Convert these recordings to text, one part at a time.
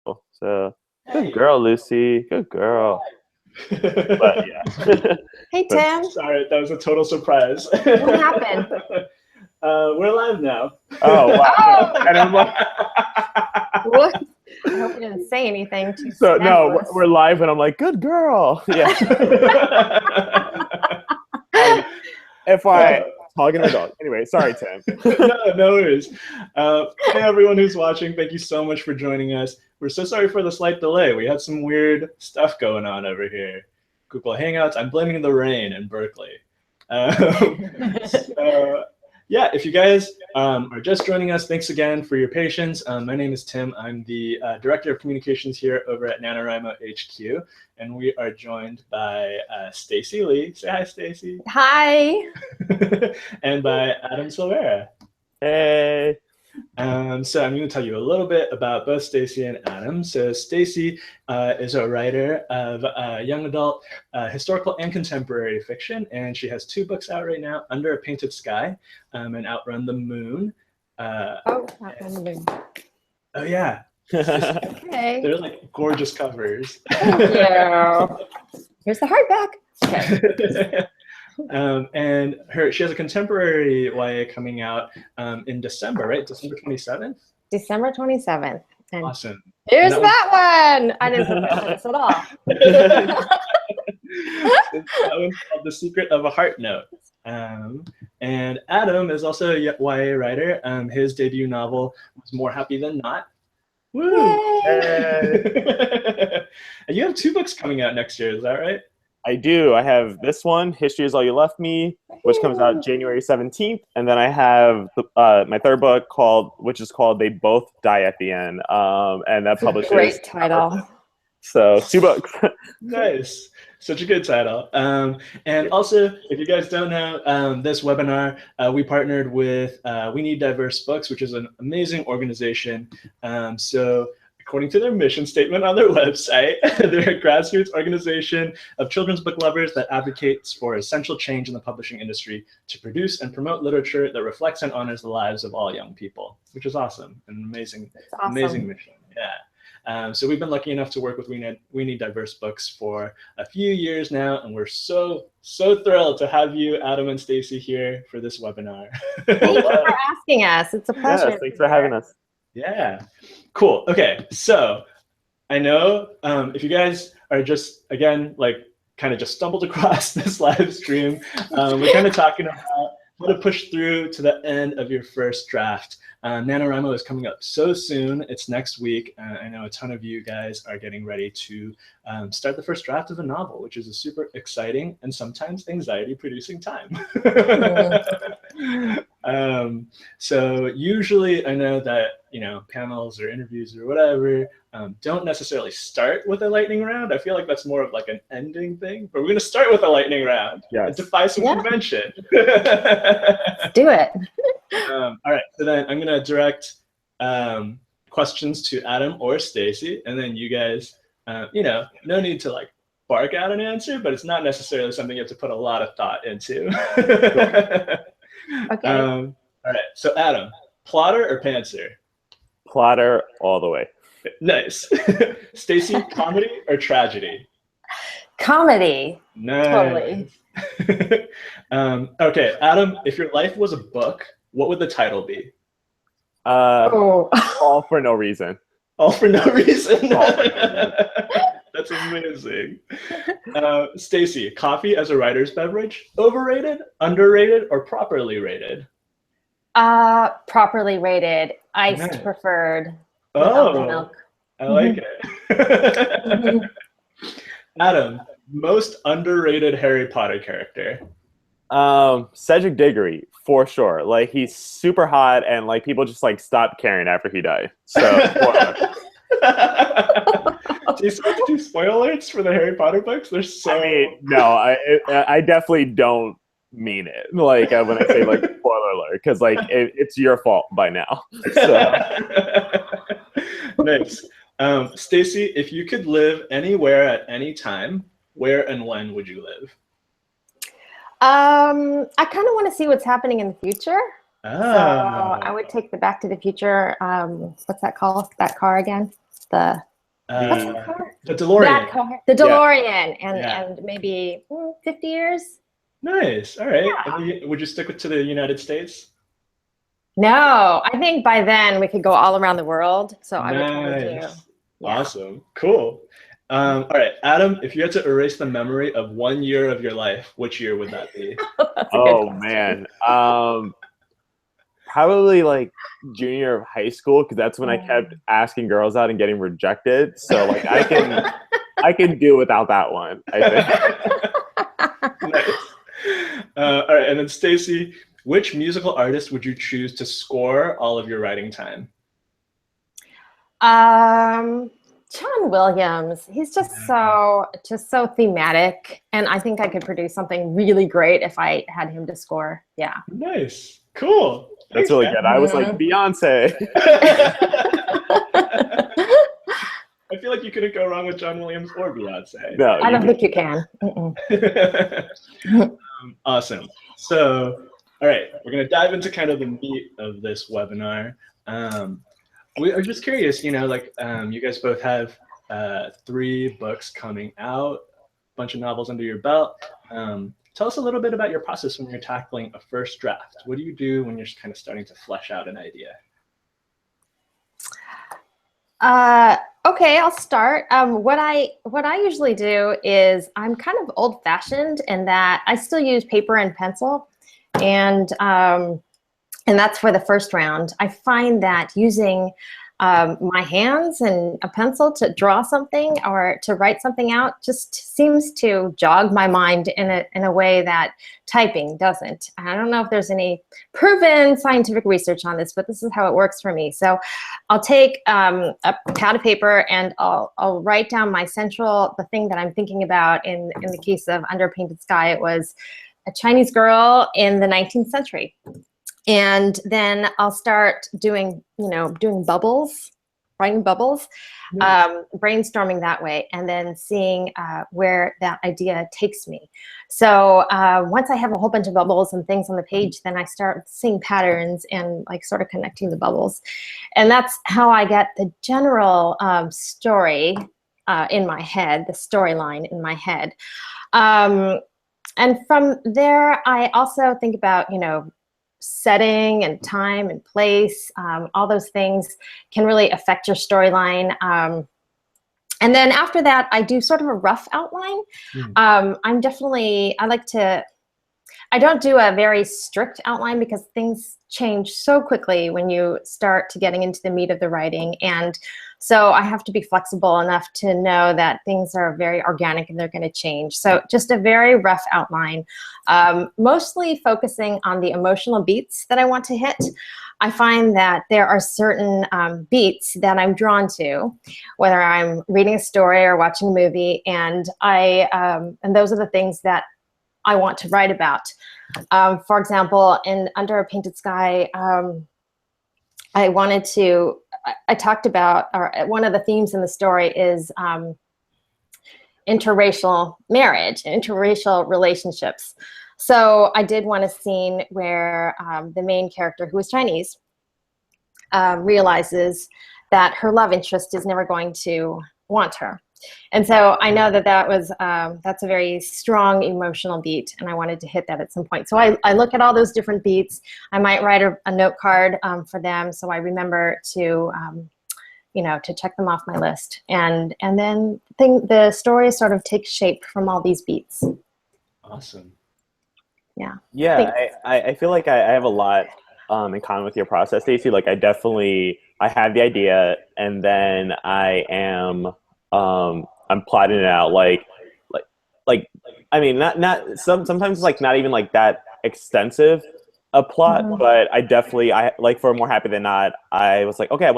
So Hey. good girl, Lucy. Good girl. But yeah. Hey, But- Tim. Sorry, that was a total surprise. What happened? We're live now. Oh wow. Oh! And I'm like, What? I hope you didn't say anything too so no, scandalous. we're live, and I'm like, good girl. Yeah. If I talking to my dog. Anyway, sorry, Tim. No worries. Hey, everyone who's watching, thank you so much for joining us. We're so sorry for the slight delay. We had some weird stuff going on over here. Google Hangouts. I'm blaming the rain in Berkeley. So, yeah, if you guys are just joining us, thanks again for your patience. My name is Tim. I'm the Director of Communications here over at NaNoWriMo HQ, and we are joined by Stacey Lee. Say hi, Stacey. Hi. And by Adam Silvera. Hey. So I'm going to tell you a little bit about both Stacey and Adam. So Stacey is a writer of young adult historical and contemporary fiction, and she has 2 books out right now, Under a Painted Sky and Outrun the Moon. Outrun the Moon. Oh, yeah. Okay. They're like gorgeous covers. Thank you. Here's the hardback. Okay. And she has a contemporary YA coming out in December, right? December 27th? December 27th. And Awesome. here's And that one. I didn't prepare for this at all. that one's called The Secret of a Heart Note. And Adam is also a YA writer. His debut novel was More Happy Than Not. Woo! And you have 2 books coming out next year, is that right? I do. I have this one, History Is All You Left Me, which comes out January 17th. And then I have my 3rd book, which is called They Both Die at the End. And that publishes. Great title. So 2 books. Nice. Such a good title. And also, if you guys don't know, this webinar, we partnered with We Need Diverse Books, which is an amazing organization. So according to their mission statement on their website, they're a grassroots organization of children's book lovers that advocates for essential change in the publishing industry to produce and promote literature that reflects and honors the lives of all young people, which is awesome. An amazing, amazing mission. Yeah. So we've been lucky enough to work with We Need Diverse Books for a few years now, and we're so thrilled to have you, Adam and Stacey, here for this webinar. Thank you for asking us. It's a pleasure. Yes, thanks for having us. Yeah, cool. Okay, so I know if you guys are just, again, like kind of just stumbled across this live stream, we're kind of talking about how to push through to the end of your first draft. NaNoWriMo is coming up so soon. It's next week. I know a ton of you guys are getting ready to start the first draft of a novel, which is a super exciting and sometimes anxiety-producing time. So usually I know that, panels or interviews or whatever don't necessarily start with a lightning round. I feel like that's more of like an ending thing, but we're going to start with a lightning round and defy some convention. Let's do it. All right, so then I'm going to direct questions to Adam or Stacey, and then you guys, no need to like bark out an answer, but it's not necessarily something you have to put a lot of thought into. Okay. All right, so Adam, plotter or pantser? Plotter all the way. Nice. Stacey, comedy or tragedy? Comedy. Nice. Totally. Okay, Adam, if your life was a book, what would the title be? All for No Reason. All for No Reason. That's amazing. Stacey, coffee as a writer's beverage, overrated, underrated, or properly rated? Properly rated. Iced preferred. Milk. I like it. Adam, most underrated Harry Potter character? Cedric Diggory, for sure. Like, he's super hot, and like people just like stopped caring after he died. So do you supposed to do spoiler alerts for the Harry Potter books? They're so. I mean, no, I definitely don't mean it. Like when I say like spoiler alert, because like it's your fault by now. So. Nice. Stacey, if you could live anywhere at any time, where and when would you live? I kind of want to see what's happening in the future. Oh. So I would take the Back to the Future. What's that called? That car again? The What's the Uh, car? the DeLorean. That car. The DeLorean, and maybe 50 years. Nice. All right. Yeah. Would you stick to the United States? No, I think by then we could go all around the world. So I would try to do. Nice. Yeah. Awesome. Cool. All right, Adam, if you had to erase the memory of 1 year of your life, which year would that be? Oh man, probably like junior year of high school, because that's when I kept asking girls out and getting rejected. So like I can do without that one, I think. Nice. All right, and then Stacey, which musical artist would you choose to score all of your writing time? John Williams. He's just so thematic, and I think I could produce something really great if I had him to score. Yeah. Nice. Cool. That's really good. I was like, Beyonce. I feel like you couldn't go wrong with John Williams or Beyonce. No, I don't think you can. Awesome. So, all right, we're going to dive into kind of the meat of this webinar. We are just curious, you know, like you guys both have 3 books coming out, a bunch of novels under your belt. Tell us a little bit about your process when you're tackling a first draft. What do you do when you're kind of starting to flesh out an idea? Okay, I'll start. What I usually do is I'm kind of old-fashioned in that I still use paper and pencil, and that's for the first round. I find that using my hands and a pencil to draw something or to write something out just seems to jog my mind in a way that typing doesn't. I don't know if there's any proven scientific research on this, but this is how it works for me. So I'll take a pad of paper and I'll write down the thing that I'm thinking about. In the case of Under a Painted Sky, it was a Chinese girl in the 19th century. And then I'll start doing bubbles, writing bubbles, brainstorming that way, and then seeing where that idea takes me. So once I have a whole bunch of bubbles and things on the page, then I start seeing patterns and like sort of connecting the bubbles. And that's how I get the general story in my head, the storyline in my head. And from there, I also think about, setting and time and place. All those things can really affect your storyline. And then after that, I do sort of a rough outline. I don't do a very strict outline because things change so quickly when you start to getting into the meat of the writing. And so I have to be flexible enough to know that things are very organic and they're going to change. So just a very rough outline, mostly focusing on the emotional beats that I want to hit. I find that there are certain beats that I'm drawn to, whether I'm reading a story or watching a movie, and those are the things that I want to write about. For example, in Under a Painted Sky, I talked about, or one of the themes in the story is interracial marriage, interracial relationships. So I did want a scene where the main character, who is Chinese, realizes that her love interest is never going to want her. And so I know that's a very strong emotional beat, and I wanted to hit that at some point. So I look at all those different beats. I might write a note card for them, so I remember to check them off my list. And then the story sort of takes shape from all these beats. Awesome. Yeah. Yeah, I feel like I have a lot in common with your process, Stacey. Like I have the idea, and then I'm plotting it out like I mean sometimes it's like not even like that extensive a plot, but I like for More Happy Than Not, I was like, okay,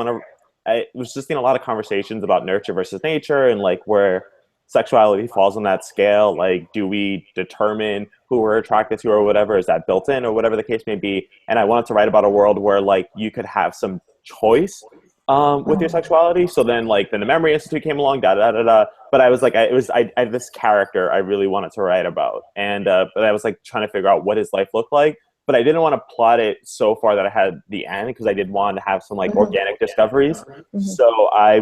I was just in a lot of conversations about nurture versus nature and like where sexuality falls on that scale. Like, do we determine who we're attracted to or whatever? Is that built in or whatever the case may be? And I wanted to write about a world where like you could have some choice with your sexuality. So then like the Memory Institute came along, but I was like, I had this character I really wanted to write about. And but I was like trying to figure out what his life looked like. but I didn't want to plot it so far that I had the end, because I did want to have some like organic discoveries. So I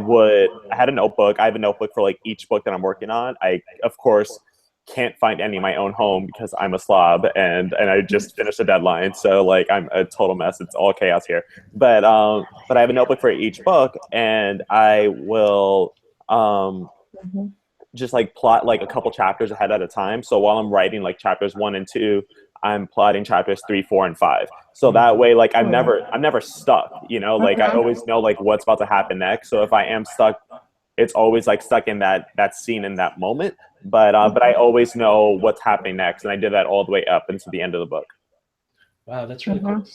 had a notebook. I have a notebook for like each book that I'm working on. I, of course, can't find any in my own home because I'm a slob and I just finished a deadline. So like I'm a total mess. It's all chaos here. But I have a notebook for each book, and I will just like plot like a couple chapters ahead at a time. So while I'm writing like chapters 1 and 2, I'm plotting chapters 3, 4, and 5. So that way, like I'm never stuck, you know, like I always know like what's about to happen next. So if I am stuck, it's always like stuck in that scene in that moment. But I always know what's happening next. And I did that all the way up into the end of the book. Wow, that's really cool.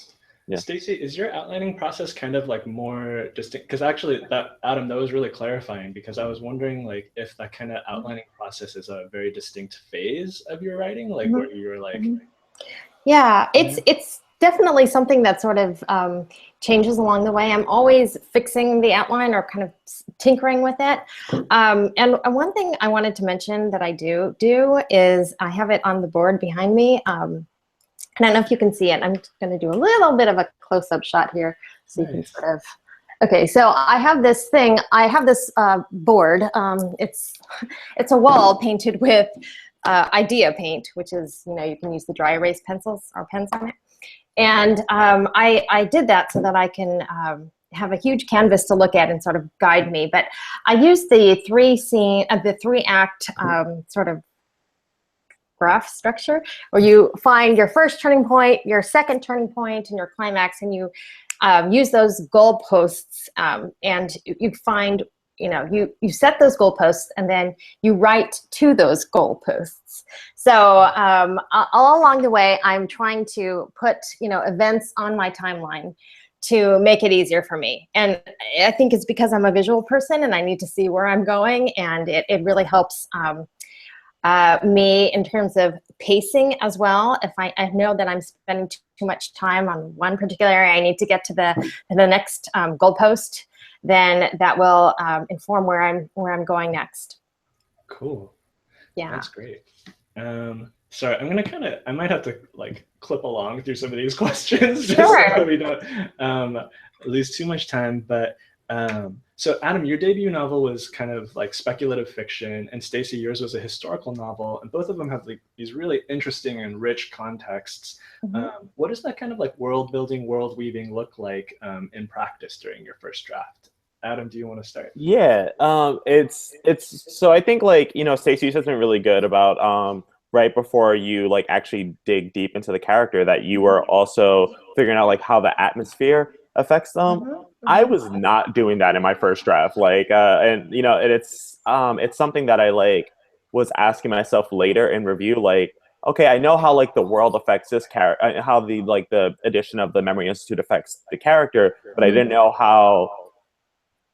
Yeah. Stacey, is your outlining process kind of like more distinct? Because actually, Adam, that was really clarifying, because I was wondering like if that kind of outlining process is a very distinct phase of your writing, like where you're like. Yeah, it's definitely something that sort of changes along the way. I'm always fixing the outline or kind of tinkering with it. And one thing I wanted to mention that I do is I have it on the board behind me. I don't know if you can see it. I'm just going to do a little bit of a close-up shot here so you can sort of. Okay, so I have this thing. I have this board. It's a wall painted with idea paint, which is, you know, you can use the dry erase pencils or pens on it. And I did that so that I can have a huge canvas to look at and sort of guide me. But I used the three act sort of graph structure, where you find your first turning point, your second turning point, and your climax, and you use those goalposts, and you find, you know, you set those goalposts, and then you write to those goalposts. So all along the way, I'm trying to put, you know, events on my timeline to make it easier for me. And I think it's because I'm a visual person and I need to see where I'm going, and it really helps me in terms of pacing as well. If I know that I'm spending too much time on one particular area, I need to get to the next goalpost, then that will inform where I'm going next. Cool. Yeah, that's great. Sorry, I might have to like clip along through some of these questions just so we don't lose too much time. But so Adam, your debut novel was kind of like speculative fiction, and Stacey, yours was a historical novel, and both of them have like these really interesting and rich contexts. What does that kind of like world building, world weaving look like in practice during your first draft? Adam, do you want to start? Yeah, it's so I think like, you know, Stacey has been really good about right before you like actually dig deep into the character, that you were also figuring out like how the atmosphere affects them. I was not doing that in my first draft, like and you know, it's something that I like was asking myself later in review, like, okay, I know how like the world affects this character, how the like the addition of the Memory Institute affects the character, but I didn't know how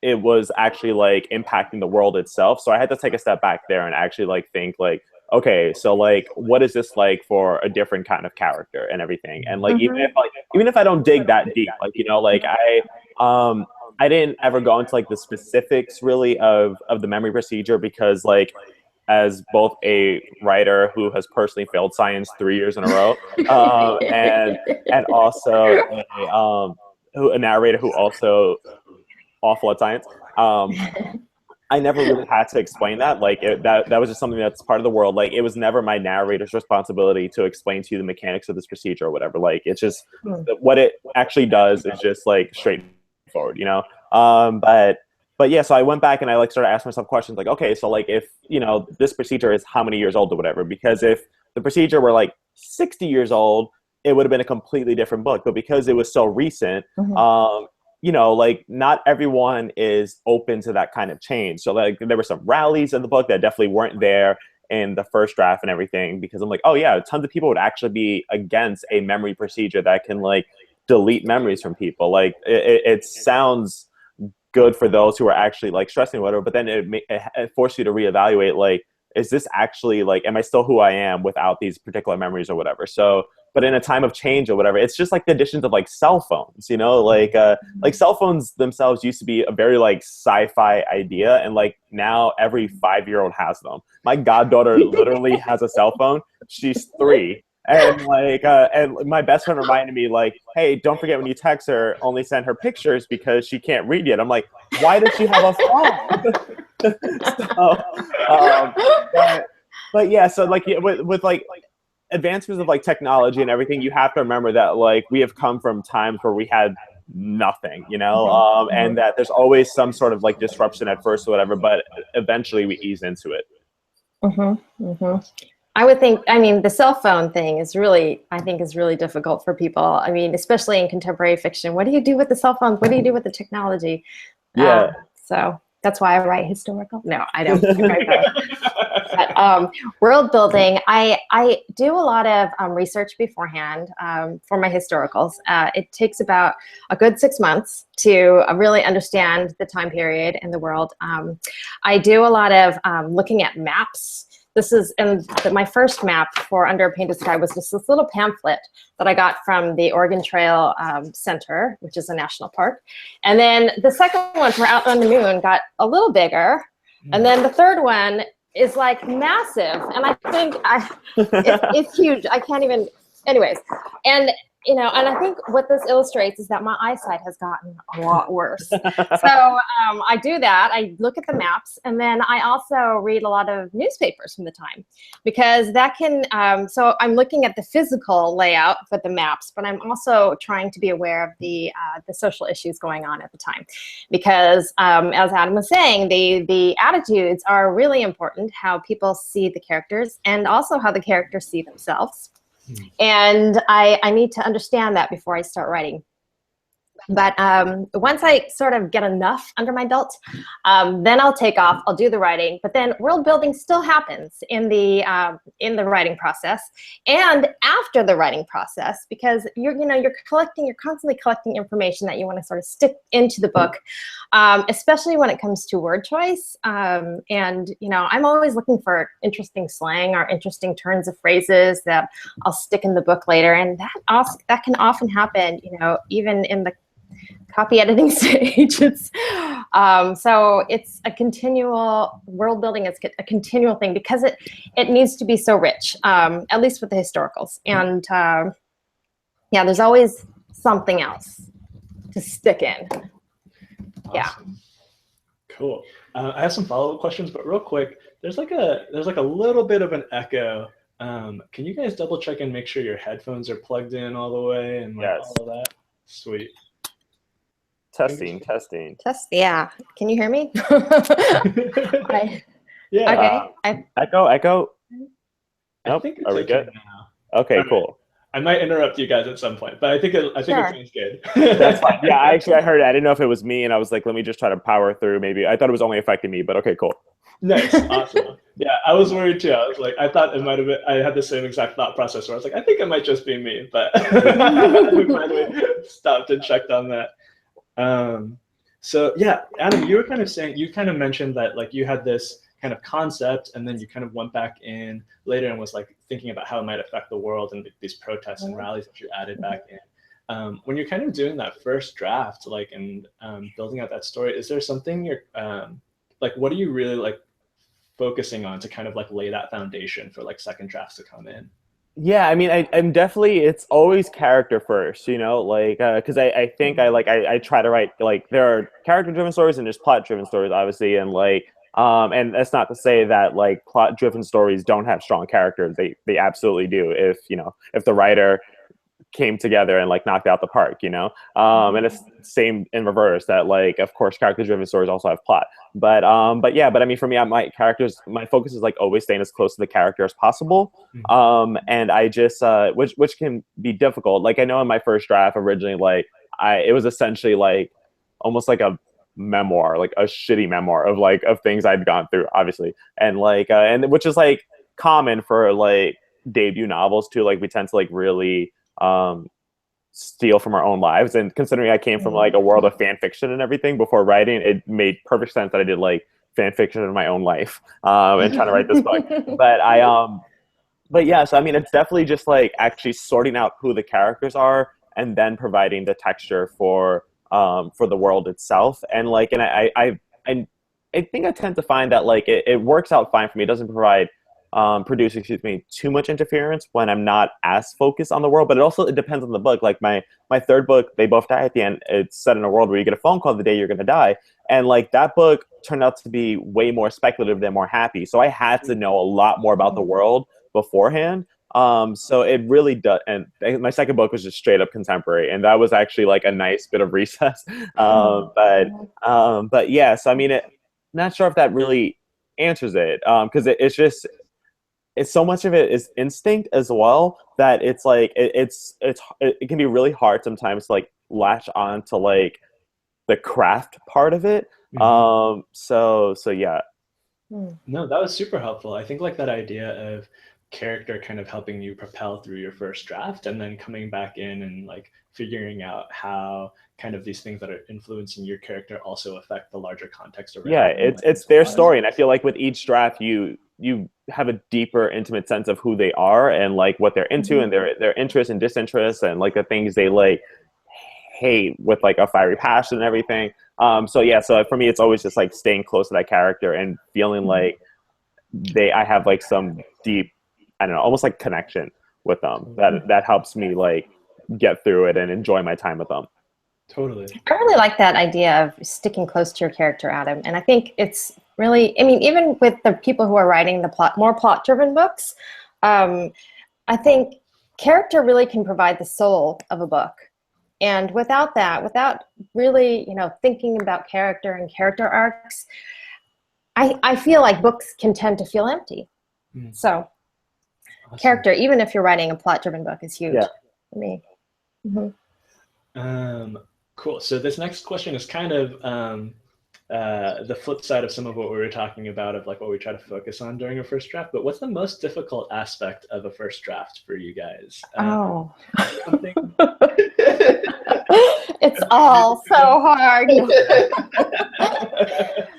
it was actually like impacting the world itself. So I had to take a step back there and actually like think like, okay, so like what is this like for a different kind of character and everything? And like even if I don't dig that deep, like, you know, like I didn't ever go into like the specifics really of the memory procedure, because like as both a writer who has personally failed science 3 years in a row, and also a narrator who also awful at science, I never really had to explain that. Like that was just something that's part of the world. Like it was never my narrator's responsibility to explain to you the mechanics of this procedure or whatever. Like it's just what it actually does is just like straightforward, you know. But yeah, so I went back and I like started asking myself questions like, okay, so like if, you know, this procedure is how many years old or whatever, because if the procedure were like 60 years old, it would have been a completely different book. But because it was so recent, you know, like not everyone is open to that kind of change. So like there were some rallies in the book that definitely weren't there in the first draft and everything, because I'm like, oh yeah, tons of people would actually be against a memory procedure that can like delete memories from people. Like it sounds good for those who are actually like stressing or whatever, but then it forced you to reevaluate, like, is this actually like, am I still who I am without these particular memories or whatever? So, but in a time of change or whatever, it's just like the additions of like cell phones, you know, like cell phones themselves used to be a very like sci-fi idea. And like now every 5-year-old has them. My goddaughter literally has a cell phone. She's 3. And like, and my best friend reminded me, like, hey, don't forget when you text her, only send her pictures because she can't read yet. I'm like, why does she have a phone? So, but yeah, so like with like advancements of like technology and everything, you have to remember that like we have come from times where we had nothing, you know, and that there's always some sort of like disruption at first or whatever, but eventually we ease into it. I would think, I mean, the cell phone thing is really, I think is really difficult for people. I mean, especially in contemporary fiction. What do you do with the cell phone? What do you do with the technology? Yeah. So that's why I write historical. No, I don't write that. But, world building, I do a lot of research beforehand for my historicals. It takes about a good 6 months to really understand the time period in the world. I do a lot of looking at maps. This is, and my first map for Under a Painted Sky was just this little pamphlet that I got from the Oregon Trail Center, which is a national park. And then the second one for Out on the Moon got a little bigger. And then the third one is like massive. And I think it's huge. I can't even, anyways. And, you know, and I think what this illustrates is that my eyesight has gotten a lot worse. So I do that. I look at the maps, and then I also read a lot of newspapers from the time, because that can, so I'm looking at the physical layout with the maps, but I'm also trying to be aware of the social issues going on at the time. Because as Adam was saying, the attitudes are really important, how people see the characters and also how the characters see themselves. And I need to understand that before I start writing. But once I sort of get enough under my belt, then I'll take off. I'll do the writing. But then world building still happens in the writing process and after the writing process, because you're constantly collecting information that you want to sort of stick into the book, especially when it comes to word choice. And you know, I'm always looking for interesting slang or interesting turns of phrases that I'll stick in the book later, and that can often happen, you know, even in the copy editing stage. So it's a continual world building. It's a continual thing because it needs to be so rich, at least with the historicals. And yeah, there's always something else to stick in. Awesome. Yeah. Cool. I have some follow-up questions, but real quick, there's like a little bit of an echo. Can you guys double check and make sure your headphones are plugged in all the way and like all of that? Sweet. Testing. Yeah. Can you hear me? Yeah. Okay. Echo. Nope. Are we good now? Okay, cool. I might interrupt you guys at some point, but I think it sounds good. That's fine. Yeah, I heard it. I didn't know if it was me, and I was like, let me just try to power through. Maybe I thought it was only affecting me, but okay, cool. Nice, awesome. Yeah, I was worried too. I was like, I thought it might have been. I had the same exact thought process where I was like, I think it might just be me, but we finally stopped and checked on that. So yeah, Adam, you were kind of saying, you kind of mentioned that like you had this kind of concept, and then you kind of went back in later and was like thinking about how it might affect the world and these protests and rallies that you added back in. When you're kind of doing that first draft, like, and building out that story, is there something you're like, what are you really like focusing on to kind of like lay that foundation for like second drafts to come in? Yeah, I mean, I'm definitely, it's always character first, you know, like, because I think I try to write, like, there are character-driven stories and there's plot-driven stories, obviously, and like, and that's not to say that like plot-driven stories don't have strong characters. They absolutely do. If, you know, if the writer came together and like knocked out the park, you know, and it's same in reverse, that like, of course, character-driven stories also have plot, but yeah, but I mean, for me, my focus is like always staying as close to the character as possible, and I just which can be difficult. Like, I know in my first draft originally, like it was essentially like almost like a memoir, like a shitty memoir of things I'd gone through, obviously, and like and which is like common for like debut novels too. Like, we tend to like really steal from our own lives, and considering I came from like a world of fan fiction and everything before writing, it made perfect sense that I did like fan fiction in my own life and trying to write this book. But yeah, so I mean, it's definitely just like actually sorting out who the characters are and then providing the texture for the world itself. And like, and I think I tend to find that like it works out fine for me. It doesn't provide produce, excuse me, too much interference when I'm not as focused on the world. But it depends on the book. Like my third book, They Both Die at the End. It's set in a world where you get a phone call the day you're going to die. And like that book turned out to be way more speculative than more happy. So I had to know a lot more about the world beforehand. So it really does. And my second book was just straight up contemporary. And that was actually like a nice bit of recess. But yeah, so I mean, not sure if that really answers it. Cause it's so much of it is instinct as well that it's like, it can be really hard sometimes to like latch on to like the craft part of it. So yeah. No, that was super helpful. I think like that idea of character kind of helping you propel through your first draft and then coming back in and like figuring out how kind of these things that are influencing your character also affect the larger context around. Yeah, it's their story. And I feel like with each draft you have a deeper intimate sense of who they are and like what they're into and their interests and disinterests and like the things they like hate with like a fiery passion and everything. So for me it's always just like staying close to that character and feeling like I have like some deep, I don't know, almost like connection with them that helps me like get through it and enjoy my time with them. Totally. I really like that idea of sticking close to your character, Adam. And I think it's really, I mean, even with the people who are writing the more plot-driven books, I think character really can provide the soul of a book. And without that, without really, thinking about character and character arcs, I feel like books can tend to feel empty. So awesome. Character, even if you're writing a plot-driven book, is huge for me. Cool. So this next question is kind of the flip side of some of what we were talking about of like what we try to focus on during a first draft. But what's the most difficult aspect of a first draft for you guys? It's all so hard.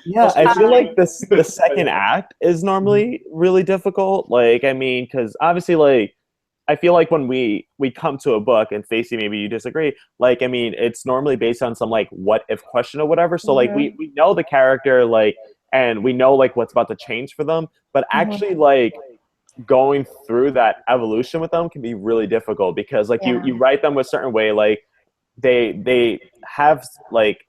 Yeah, I feel like the second act is normally really difficult. Like, I mean, because obviously, like, I feel like when we come to a book, and Stacey, maybe you disagree, like, I mean, it's normally based on some, like, what-if question or whatever. So, like, we know the character, like, and we know, like, what's about to change for them. But actually, like, going through that evolution with them can be really difficult because, like, you write them a certain way, like, they have, like,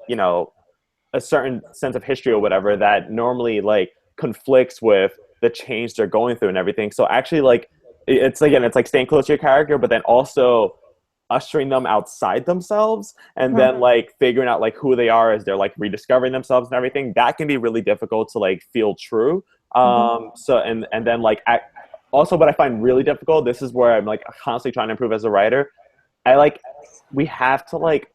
a certain sense of history or whatever that normally, like, conflicts with the change they're going through and everything. So, actually, like, it's like staying close to your character, but then also ushering them outside themselves and then like figuring out like who they are as they're like rediscovering themselves and everything. That can be really difficult to like feel true. So and then like also what I find really difficult, this is where I'm like constantly trying to improve as a writer. We have to like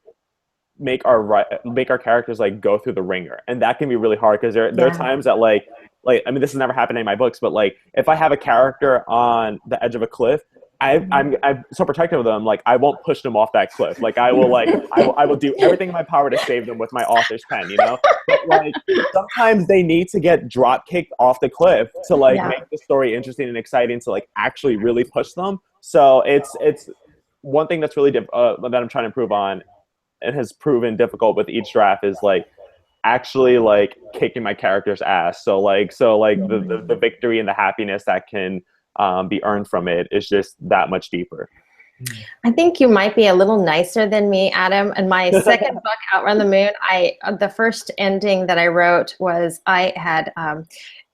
make our characters like go through the ringer, and that can be really hard because there are times that like I mean, this has never happened in my books, but like if I have a character on the edge of a cliff, I'm so protective of them. Like I won't push them off that cliff. Like I will do everything in my power to save them with my author's pen, But like sometimes they need to get drop kicked off the cliff to like make the story interesting and exciting to like actually really push them. So it's one thing that's really that I'm trying to improve on and has proven difficult with each draft is like actually like kicking my character's ass. So the victory and the happiness that can be earned from it is just that much deeper. I think you might be a little nicer than me, Adam. In my second book, Outrun the Moon, the first ending that I wrote was I had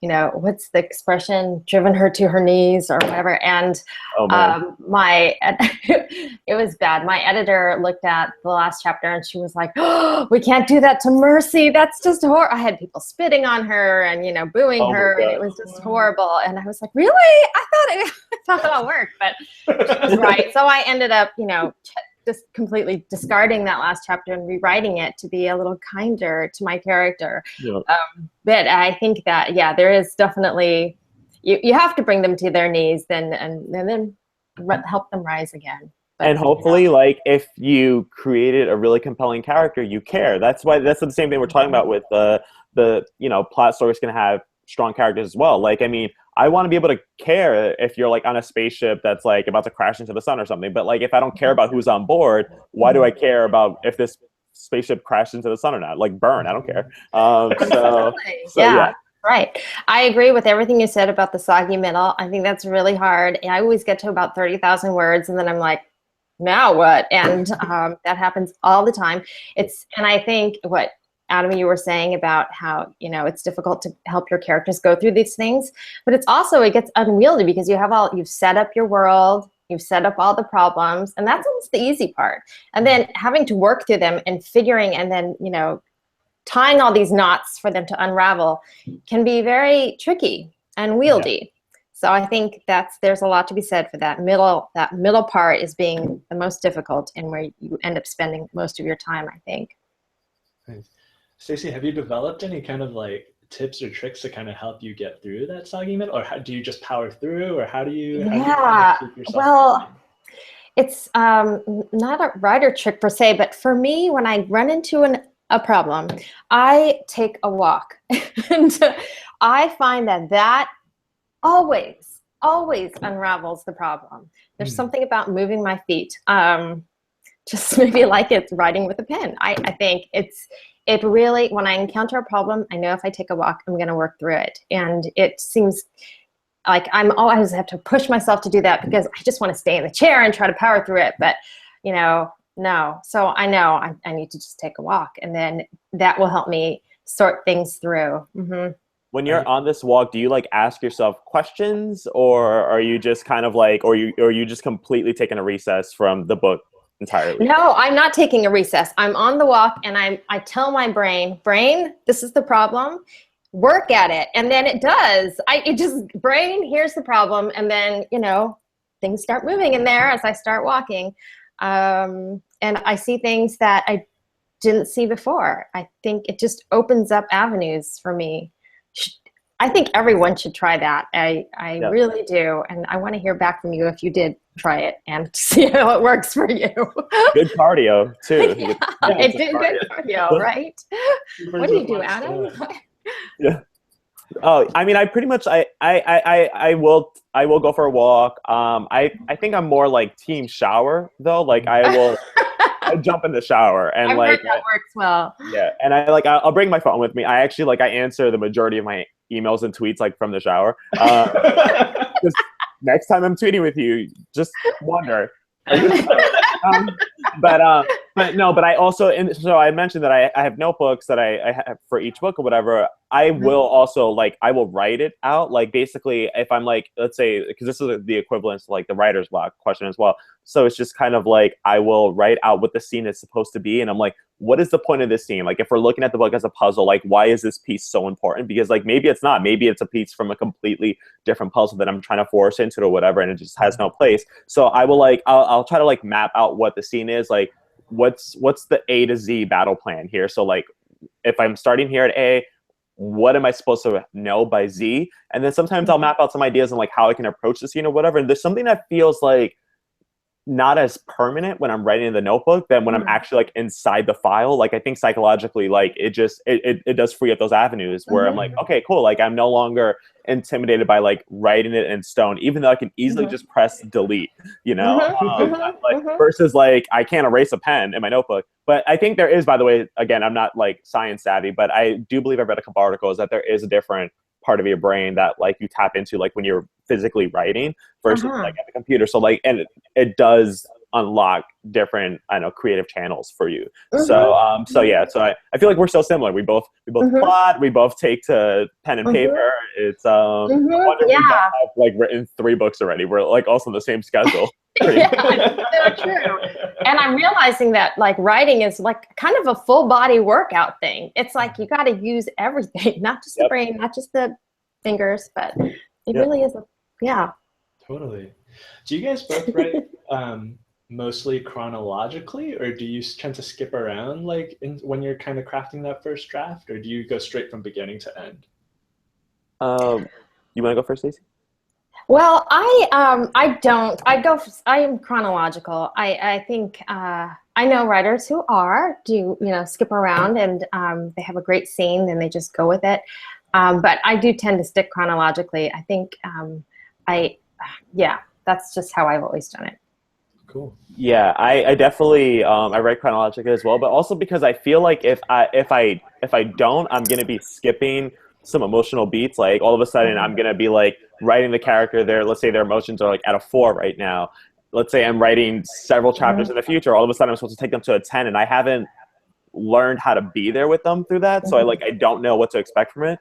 what's the expression, driven her to her knees or whatever. And it was bad. My editor looked at the last chapter and she was like, "Oh, we can't do that to Mercy. That's just horrible." I had people spitting on her and, booing her. And it was just horrible. And I was like, really? I thought it all worked, but she was right. So I ended up, just completely discarding that last chapter and rewriting it to be a little kinder to my character. But I think that, there is definitely, you have to bring them to their knees and then help them rise again. But, and hopefully, like, if you created a really compelling character, you care. That's the same thing we're talking about with the plot stories can have strong characters as well. Like, I mean, I want to be able to care if you're like on a spaceship that's like about to crash into the sun or something. But like, if I don't care about who's on board, why do I care about if this spaceship crashed into the sun or not? Like, burn, I don't care. Right. I agree with everything you said about the soggy middle. I think that's really hard. I always get to about 30,000 words and then I'm like, now what? And that happens all the time. And I think what Adam, you were saying about how, it's difficult to help your characters go through these things, but it gets unwieldy because you've set up your world, you've set up all the problems, and that's almost the easy part. And then having to work through them and figuring, and then, tying all these knots for them to unravel can be very tricky and wieldy. Yeah. So I think there's a lot to be said for that middle part is being the most difficult and where you end up spending most of your time, I think. Nice. Stacey, have you developed any kind of like tips or tricks to kind of help you get through that soggy middle, or do you just power through, or how do you keep yourself well, going? It's not a writer trick per se, but for me, when I run into a problem, I take a walk. And I find that always unravels the problem. There's something about moving my feet. Just maybe like it's writing with a pen. I think it really, when I encounter a problem, I know if I take a walk, I'm going to work through it. And it seems like I always have to push myself to do that because I just want to stay in the chair and try to power through it. But, no. So I know I need to just take a walk, and then that will help me sort things through. Mm-hmm. When you're on this walk, do you like ask yourself questions, or are you just kind of like, or you just completely taking a recess from the book entirely? No, I'm not taking a recess. I'm on the walk, and I tell my brain, this is the problem. Work at it, and then it does. Brain, here's the problem, and then things start moving in there as I start walking. And I see things that I didn't see before. I think it just opens up avenues for me. I think everyone should try that. I really do. And I want to hear back from you if you did try it and see how it works for you. Good cardio, too. Yeah, it did good cardio, right? What do you do, Adam? Yeah. Oh, I mean, I pretty much, I will go for a walk. I think I'm more like team shower though. Like I jump in the shower and I've heard that works well. Yeah. And I'll bring my phone with me. I actually I answer the majority of my emails and tweets like from the shower. Just next time I'm tweeting with you, just wonder. But I also, so I mentioned that I have notebooks that I have for each book or whatever. I will also I will write it out. Like basically if I'm let's say, because this is the equivalent to the writer's block question as well. So it's just kind of I will write out what the scene is supposed to be. And I'm like, what is the point of this scene? Like if we're looking at the book as a puzzle, why is this piece so important? Because maybe it's not, maybe it's a piece from a completely different puzzle that I'm trying to force into it or whatever. And it just has no place. So I will I'll try to map out what the scene is. What's the A to Z battle plan here? So if I'm starting here at A, what am I supposed to know by Z? And then sometimes I'll map out some ideas on how I can approach the scene or whatever. And there's something that feels not as permanent when I'm writing in the notebook than when I'm actually inside the file. I think psychologically, it does free up those avenues where I'm okay, cool. I'm no longer intimidated by writing it in stone, even though I can easily just press delete, versus I can't erase a pen in my notebook. But I think there is, by the way, again, I'm not science savvy, but I do believe I've read a couple articles that there is a different part of your brain that you tap into when you're physically writing versus at the computer. So and it does unlock different creative channels for you. So yeah, so I feel we're so similar. We both plot, we both take to pen and paper. It's I wonder if we both have written 3 books already. We're also on the same schedule. Yeah, it's so true. And I'm realizing that writing is kind of a full body workout thing. It's you got to use everything, not just the brain, not just the fingers, but it really is Totally. Do you guys both write mostly chronologically, or do you tend to skip around when you're kind of crafting that first draft, or do you go straight from beginning to end? You want to go first, Stacey? Well, I don't. I am chronological. I think I know writers who do skip around and they have a great scene, then they just go with it. But I do tend to stick chronologically. I think that's just how I've always done it. Cool. Yeah, I definitely I write chronologically as well, but also because I feel if I don't, I'm gonna be skipping some emotional beats. Like all of a sudden I'm gonna be like writing the character there. Let's say their emotions are like at a 4 right now. Let's say I'm writing several chapters in the future. All of a sudden I'm supposed to take them to a 10, and I haven't learned how to be there with them through that. So I don't know what to expect from it.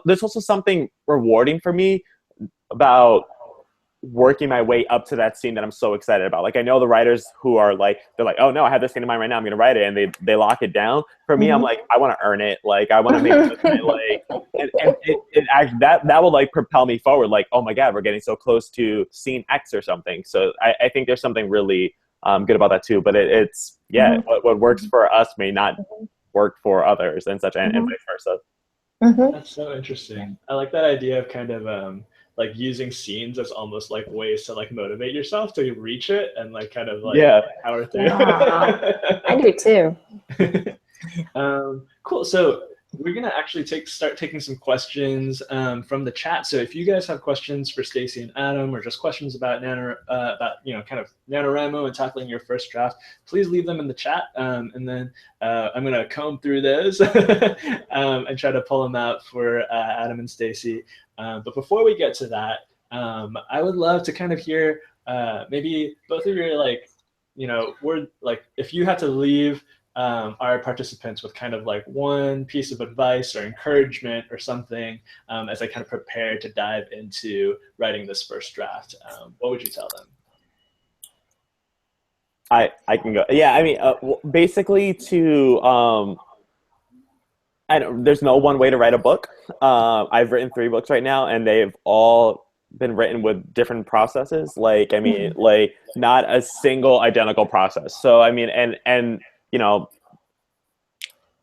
There's also something rewarding for me about working my way up to that scene that I'm so excited about. Like I know the writers who are like, they're like, oh no, I have this scene in mind right now, I'm gonna write it, and they lock it down. For me, I'm like, I want to earn it. Like I want to make it like, that will like propel me forward. Like, oh my God, we're getting so close to scene X or something. So I think there's something really good about that too. But it's what works for us may not work for others, and such, and vice versa. That's so interesting. I like that idea of kind of like using scenes as almost like ways to like motivate yourself to reach it and like kind of like power through. I do too. Cool. So we're gonna actually start taking some questions from the chat. So if you guys have questions for Stacey and Adam, or just questions about kind of NaNoWriMo and tackling your first draft, please leave them in the chat, and then I'm gonna comb through those and try to pull them out for Adam and Stacey. But before we get to that, I would love to kind of hear maybe both of your if you had to leave our participants with kind of like one piece of advice or encouragement or something as I kind of prepare to dive into writing this first draft, what would you tell them? I can go. Yeah, I mean, basically there's no one way to write a book. I've written 3 books right now, and they've all been written with different processes. Like, I mean, like not a single identical process. So, I mean, and you know,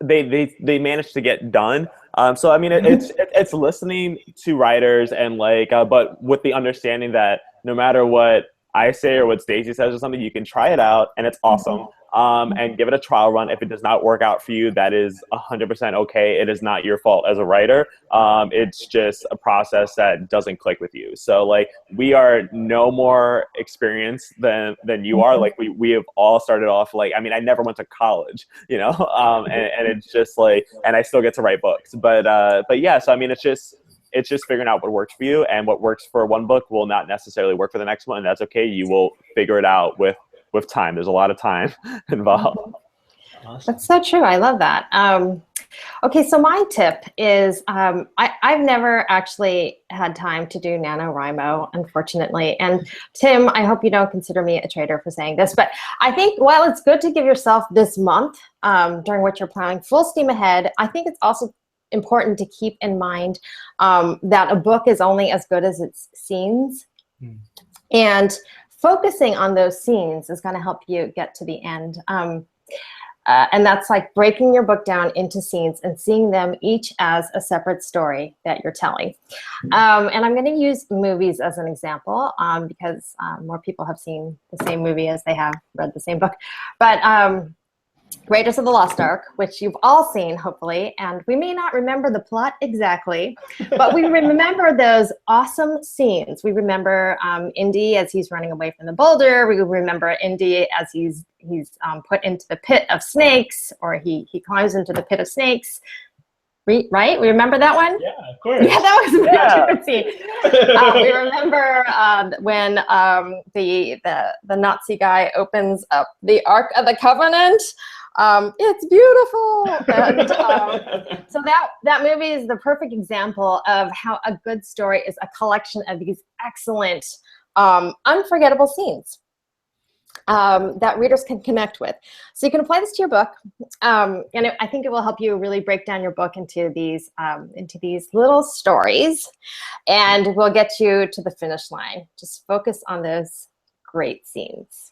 they managed to get done. So, I mean, it's listening to writers and like, but with the understanding that no matter what I say or what Stacey says or something, you can try it out, and it's awesome. And give it a trial run. If it does not work out for you, that is 100% okay. It is not your fault as a writer. It's just a process that doesn't click with you. So like, we are no more experienced than you are. Like we have all started off like, I mean, I never went to college, you know, and it's just like, and I still get to write books, but yeah, so I mean, it's just figuring out what works for you, and what works for one book will not necessarily work for the next one. And that's okay. You will figure it out with time. There's a lot of time involved. Awesome. That's so true. I love that. Okay, so my tip is I've never actually had time to do NaNoWriMo, unfortunately. And Tim, I hope you don't consider me a traitor for saying this, but I think while it's good to give yourself this month during which you're plowing full steam ahead, I think it's also important to keep in mind that a book is only as good as its scenes. And focusing on those scenes is going to help you get to the end. And that's like breaking your book down into scenes and seeing them each as a separate story that you're telling. And I'm going to use movies as an example because more people have seen the same movie as they have read the same book. But Raiders of the Lost Ark, which you've all seen, hopefully, and we may not remember the plot exactly, but we remember those awesome scenes. We remember Indy as he's running away from the boulder. We remember Indy as he's put into the pit of snakes, or he climbs into the pit of snakes. Right? We remember that one? Yeah, of course. Yeah, that was a good scene. We remember when the Nazi guy opens up the Ark of the Covenant. It's beautiful. And so that movie is the perfect example of how a good story is a collection of these excellent, unforgettable scenes that readers can connect with. So you can apply this to your book, and I think it will help you really break down your book into these little stories, and will get you to the finish line. Just focus on those great scenes.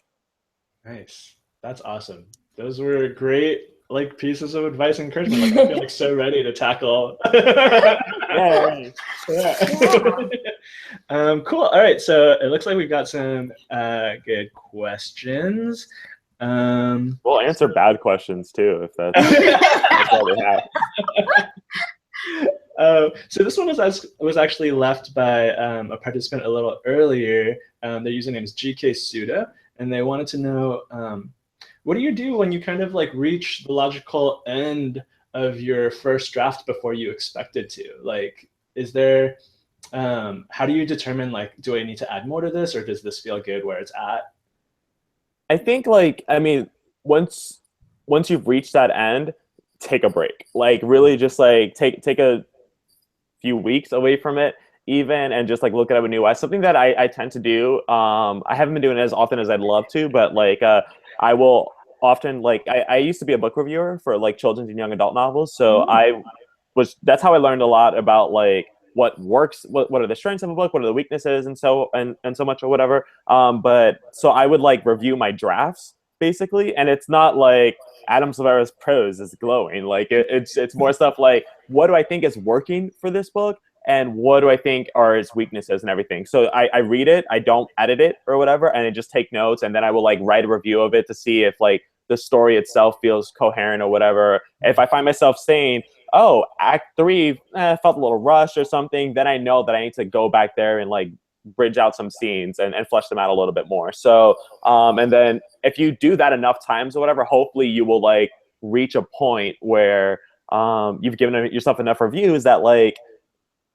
Nice. That's awesome. Those were great pieces of advice and encouragement. I feel so ready to tackle. Yeah. Cool. All right. So it looks like we've got some good questions. We'll answer bad questions too, if that's all we have. So this one was actually left by a participant a little earlier. Their username is GK Suda, and they wanted to know, what do you do when you kind of reach the logical end of your first draft before you expected to? Like, is there, how do you determine, like, do I need to add more to this, or does this feel good where it's at? I think, like, I mean, once you've reached that end, take a break. Like, really just like take a few weeks away from it even, and just like look at it with new eyes. Something that I tend to do, I haven't been doing it as often as I'd love to, but like I will often, like, I used to be a book reviewer for like children's and young adult novels, so that's how I learned a lot about like what works, what are the strengths of a book, what are the weaknesses, and so much, or whatever. But so I would like review my drafts basically, and it's not like Adam Silvera's prose is glowing. Like it's more stuff like, what do I think is working for this book, and what do I think are its weaknesses and everything. So I read it, I don't edit it or whatever, and I just take notes, and then I will like write a review of it to see if like the story itself feels coherent or whatever. If I find myself saying, oh, Act 3 felt a little rushed or something, then I know that I need to go back there and like bridge out some scenes and flesh them out a little bit more. So, and then if you do that enough times or whatever, hopefully you will like reach a point where you've given yourself enough reviews that like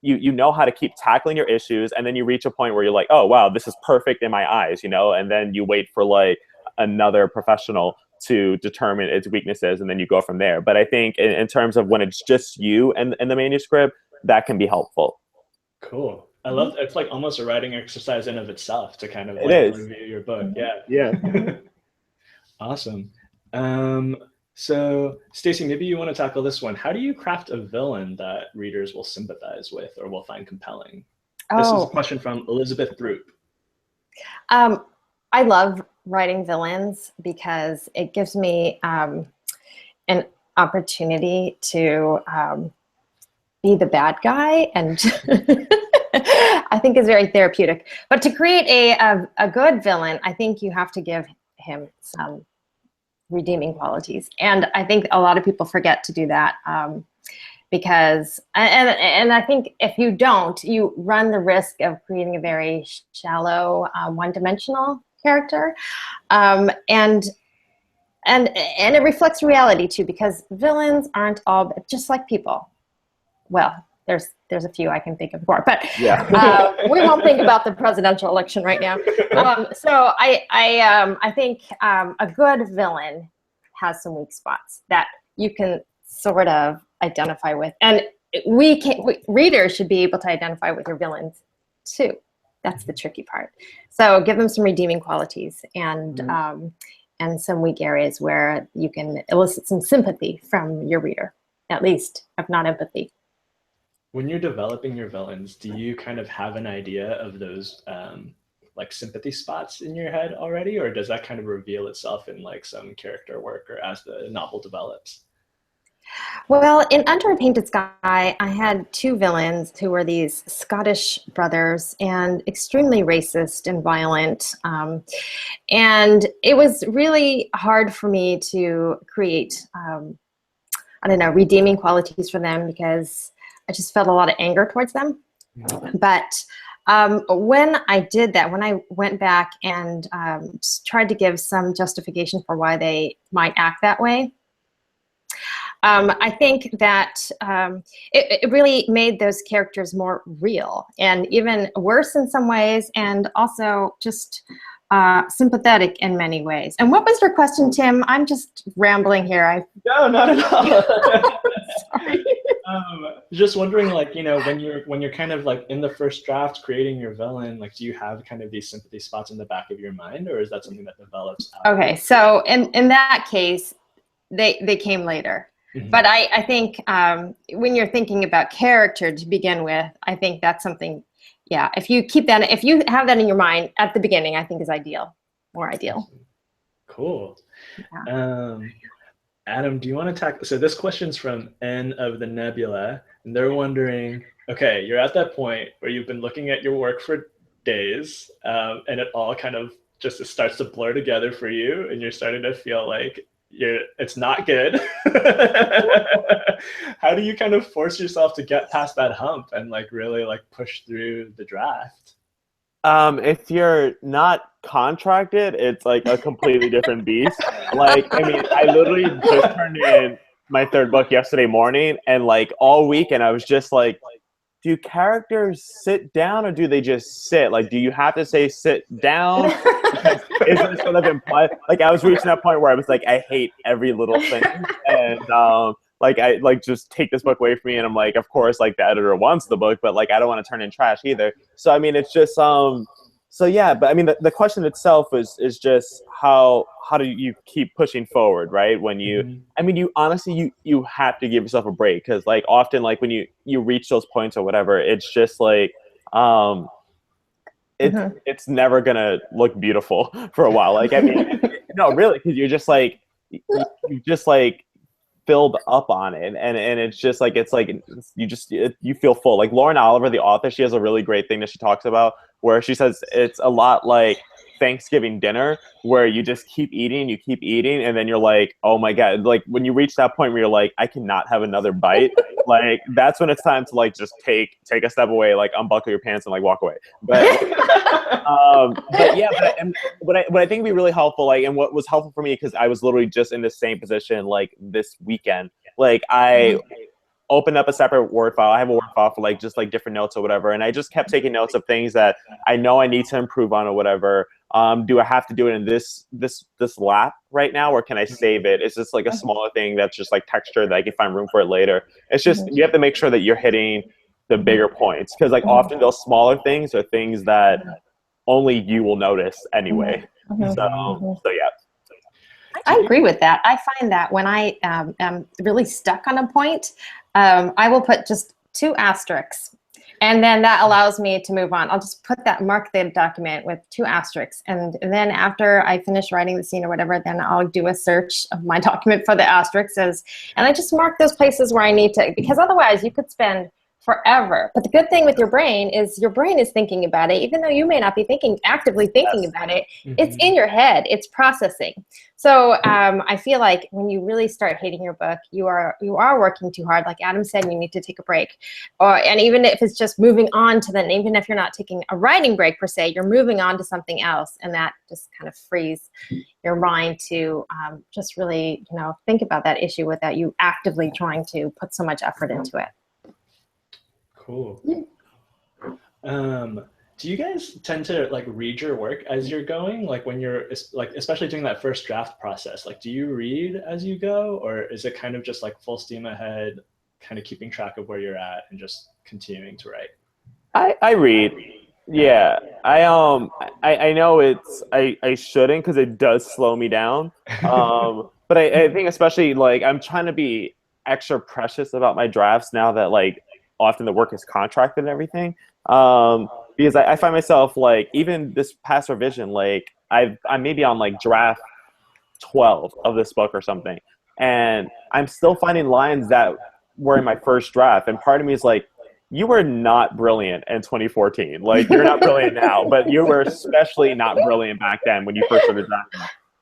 you know how to keep tackling your issues, and then you reach a point where you're like, oh wow, this is perfect in my eyes, you know, and then you wait for like another professional to determine its weaknesses, and then you go from there. But I think in terms of when it's just you and the manuscript, that can be helpful. Cool. I love it's like almost a writing exercise in of itself to kind of like review your book. Yeah. Awesome. So Stacey, maybe you want to tackle this one. How do you craft a villain that readers will sympathize with or will find compelling? This is a question from Elizabeth Throop. I love writing villains because it gives me an opportunity to be the bad guy, and I think is very therapeutic. But to create a good villain, I think you have to give him some redeeming qualities, and I think a lot of people forget to do that because and I think if you don't, you run the risk of creating a very shallow, one-dimensional character, and it reflects reality too, because villains aren't all just like people. Well, there's a few I can think of more, but we won't think about the presidential election right now. So I think a good villain has some weak spots that you can sort of identify with, and readers should be able to identify with your villains too. That's the tricky part. So give them some redeeming qualities, and some weak areas where you can elicit some sympathy from your reader, at least, if not empathy. When you're developing your villains, do you kind of have an idea of those like sympathy spots in your head already, or does that kind of reveal itself in like some character work or as the novel develops? Well, in Under a Painted Sky, I had two villains who were these Scottish brothers and extremely racist and violent. And it was really hard for me to create, redeeming qualities for them, because I just felt a lot of anger towards them. But when I did that, when I went back and tried to give some justification for why they might act that way, I think that it really made those characters more real, and even worse in some ways, and also just sympathetic in many ways. And what was your question, Tim? I'm just rambling here. No, not at all. Sorry. Just wondering, like, you know, when you're kind of like in the first draft creating your villain, like, do you have kind of these sympathy spots in the back of your mind, or is that something that develops out? Okay, so in that case, they came later. Mm-hmm. But I think when you're thinking about character to begin with, I think that's something, yeah, if you have that in your mind at the beginning, I think is more ideal. Cool. Yeah. Adam, do you want to tackle, so this question's from N of the Nebula, and they're wondering, okay, you're at that point where you've been looking at your work for days, and it all kind of just starts to blur together for you, and you're starting to feel like it's not good. How do you kind of force yourself to get past that hump and like really like push through the draft? If you're not contracted, it's like a completely different beast. Like, I mean, I literally just turned in my third book yesterday morning, and like all weekend I was just like, do characters sit down or do they just sit? Like, do you have to say sit down? Because is it sort of implied? Like, I was reaching that point where I was like, I hate every little thing, and like I like just take this book away from me, and I'm like, of course, like the editor wants the book, but like I don't want to turn in trash either. So I mean, it's just so yeah, but I mean, the question itself is just how do you keep pushing forward, right? When you, I mean, you honestly, you have to give yourself a break, because like often, like when you reach those points or whatever, it's just like, it's never gonna look beautiful for a while. Like, I mean, no, really, because you're just like, you just like filled up on it, and it's just like, it's like you feel full. Like Lauren Oliver, the author, she has a really great thing that she talks about where she says it's a lot like Thanksgiving dinner, where you just keep eating, and then you're like, oh my god, like when you reach that point where you're like, I cannot have another bite, like that's when it's time to like just take a step away, like unbuckle your pants and like walk away. But but yeah, what I think would be really helpful, like, and what was helpful for me, because I was literally just in the same position like this weekend, like I opened up a separate Word file. I have a Word file for like just like different notes or whatever, and I just kept taking notes of things that I know I need to improve on or whatever. Do I have to do it in this lap right now, or can I save it? It's just like a smaller thing that's just like texture that I can find room for it later. It's just, you have to make sure that you're hitting the bigger points, because like often those smaller things are things that only you will notice anyway. So yeah. I agree with that. I find that when I am really stuck on a point, I will put just 2 asterisks, and then that allows me to move on. I'll just mark the document with 2 asterisks, and then after I finish writing the scene or whatever, then I'll do a search of my document for the asterisks, and I just mark those places where I need to, because otherwise you could spend forever. But the good thing with your brain is thinking about it, even though you may not be actively thinking about it. It's in your head, it's processing. So I feel like when you really start hating your book, you are working too hard. Like Adam said, you need to take a break, and even if it's just moving on to even if you're not taking a writing break per se, you're moving on to something else, and that just kind of frees your mind to just really, think about that issue without you actively trying to put so much effort into it. Cool. Do you guys tend to like read your work as you're going? Like when you're like, especially during that first draft process, like do you read as you go, or is it kind of just like full steam ahead, kind of keeping track of where you're at and just continuing to write? I read. Yeah. I know I shouldn't, because it does slow me down. But I think especially like I'm trying to be extra precious about my drafts now that like often the work is contracted and everything, because I find myself like, even this past revision, like I'm maybe on like draft 12 of this book or something, and I'm still finding lines that were in my first draft, and part of me is like, you were not brilliant in 2014, like you're not brilliant now, but you were especially not brilliant back then when you first started drafting.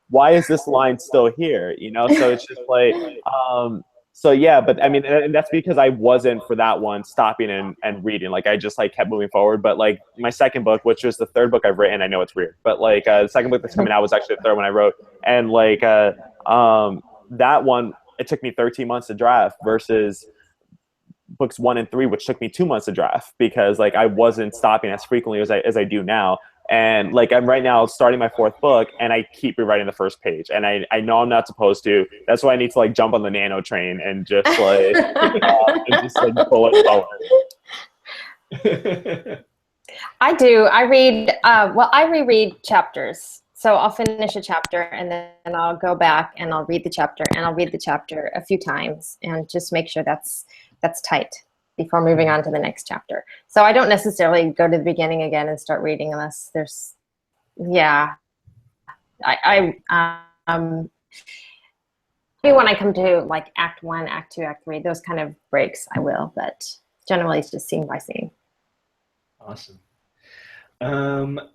Why is this line still here? So it's just like so yeah, but I mean, and that's because I wasn't, for that one, stopping and reading. Like I just like kept moving forward. But like my second book, which was the third book I've written, I know it's weird, but like the second book that's coming out was actually the third one I wrote. And like that one, it took me 13 months to draft versus books 1 and 3, which took me 2 months to draft, because like I wasn't stopping as frequently as I do now. And like I'm right now starting my 4th book, and I keep rewriting the first page, and I know I'm not supposed to. That's why I need to like jump on the nano train and just like bullet forward. I do. I read. I reread chapters. So I'll finish a chapter, and then I'll go back and I'll read the chapter, and I'll read the chapter a few times, and just make sure that's tight before moving on to the next chapter. So I don't necessarily go to the beginning again and start reading unless there's, maybe when I come to like Act 1, Act 2, Act 3, those kind of breaks, I will, but generally it's just scene by scene. Awesome.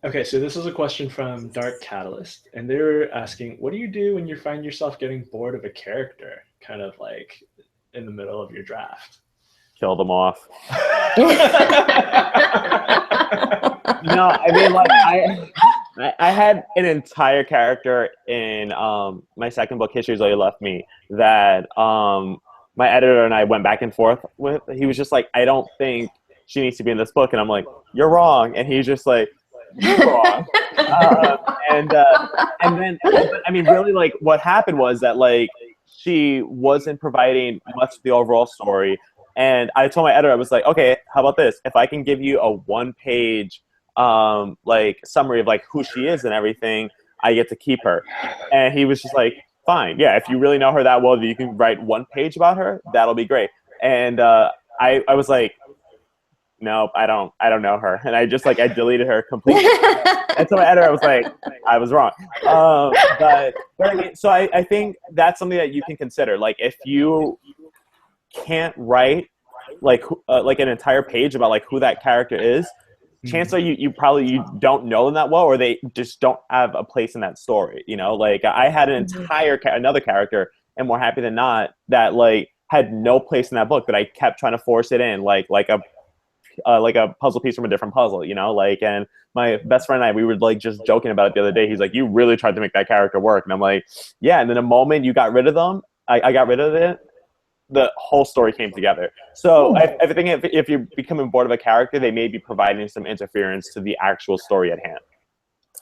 Okay, so this is a question from Dark Catalyst, and they're asking, what do you do when you find yourself getting bored of a character, kind of like in the middle of your draft? Kill them off. No, I mean, like I had an entire character in my second book, History Is All You Left Me, that my editor and I went back and forth with. He was just like, I don't think she needs to be in this book. And I'm like, you're wrong. And he's just like, you're wrong. And then, I mean, really, like, what happened was that, like, she wasn't providing much of the overall story. And I told my editor, I was like, okay, how about this? If I can give you a 1-page like summary of like who she is and everything, I get to keep her. And he was just like, fine, yeah, if you really know her that well, you can write 1 page about her, that'll be great. And I was like, nope, I don't know her. And I just like, I deleted her completely. And so my editor was like, I was wrong. But I mean, so I think that's something that you can consider. Like, if you can't write like an entire page about like who that character is, chances are you probably don't know them that well, or they just don't have a place in that story. You know, like I had an entire another character, and More Happy Than Not, that like had no place in that book, but I kept trying to force it in, like a puzzle piece from a different puzzle. You know, like, and my best friend and I, we were like just joking about it the other day. He's like, you really tried to make that character work, and I'm like, yeah. And then the moment you got rid of them, I got rid of it, the whole story came together. So I think if you're becoming bored of a character, they may be providing some interference to the actual story at hand.